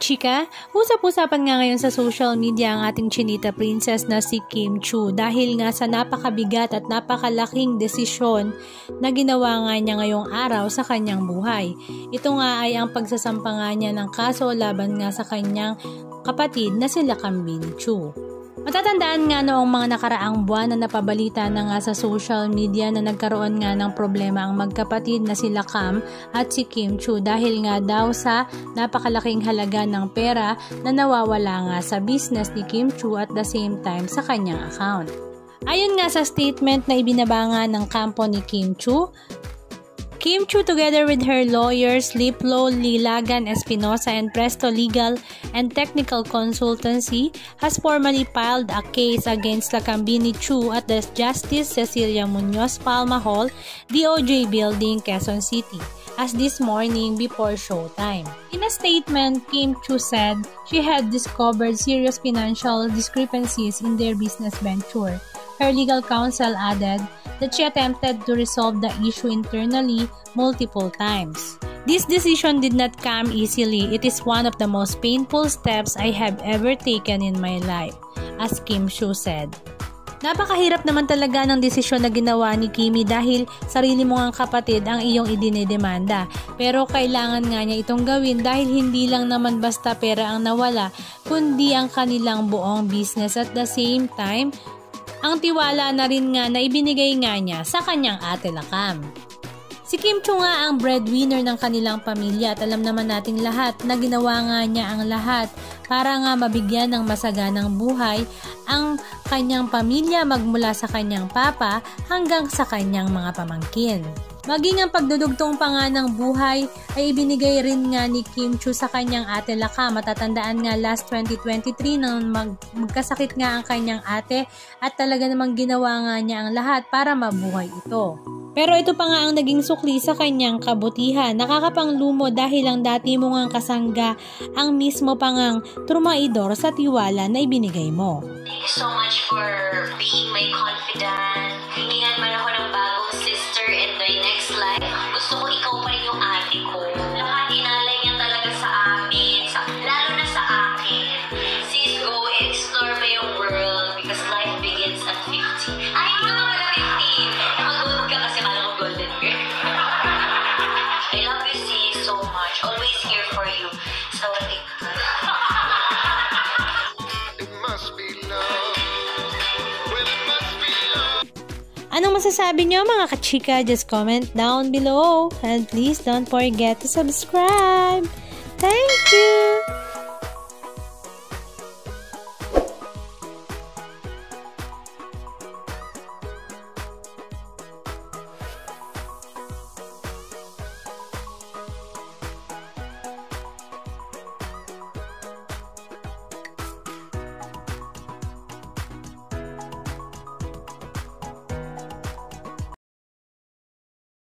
kachika, usap-usapan nga ngayon sa social media ang ating chinita princess na si Kim Chiu dahil nga sa napakabigat at napakalaking desisyon na ginawa nga niya ngayong araw sa kanyang buhay. Ito nga ay ang pagsasampa nga niya ng kaso laban nga sa kanyang kapatid na sila Kambini Chiu. Matatandaan nga noong mga nakaraang buwan na napabalita na nga sa social media na nagkaroon nga ng problema ang magkapatid na sila Kam at si Kim Chiu dahil nga daw sa napakalaking halaga ng pera na nawawala nga sa business ni Kim Chiu at the same time sa kanyang account. Ayon nga sa statement na ibinaba nga ng kampo ni Kim Chiu together with her lawyers Liplo, Lilagan, Espinosa, and Presto Legal and Technical Consultancy has formally filed a case against the Kambini Chiu at the Justice Cecilia Munoz Palma Hall, DOJ Building, Quezon City, as this morning before showtime. In a statement, Kim Chiu said she had discovered serious financial discrepancies in their business venture. Her legal counsel added that she attempted to resolve the issue internally multiple times. This decision did not come easily. It is one of the most painful steps I have ever taken in my life, as Kim Chiu said. Napakahirap naman talaga ng desisyon na ginawa ni Kimi dahil sarili mo ngang kapatid ang iyong idinedemanda. Pero kailangan nga niya itong gawin dahil hindi lang naman basta pera ang nawala, kundi ang kanilang buong business at the same time, ang tiwala na rin nga na ibinigay nga niya sa kanyang ate na Kam. Si Kim Chiu nga ang breadwinner ng kanilang pamilya at alam naman nating lahat na ginawa nga niya ang lahat para nga mabigyan ng masaganang buhay ang kanyang pamilya magmula sa kanyang papa hanggang sa kanyang mga pamangkin. Maging ang pagdudugtong pa nga ng buhay ay ibinigay rin nga ni Kim Chiu sa kanyang ate Lakam. Matatandaan nga last 2023 nang magkasakit nga ang kanyang ate at talaga namang ginawa nga niya ang lahat para mabuhay ito. Pero ito pa nga ang naging sukli sa kanyang kabutihan. Nakakapanglumo dahil ang dati mo ngang kasangga ang mismo pa ngang trumaidor sa tiwala na ibinigay mo. Thank you so much for being my confidant. Hiningan man ako ng bagong sister in my next life. Gusto ko ikaw pa rin yung ate ko. Lahat inalay niya talaga sa amin, lalo na sa akin. Sis, go explore pa yung world because life begins at 50. Ay, hindi ko pala 15. Nakagold ka kasi malang golden girl. I love you, sis, so much. Always here for you. So, anong masasabi nyo mga kachika? Just comment down below and please don't forget to subscribe. Thank you!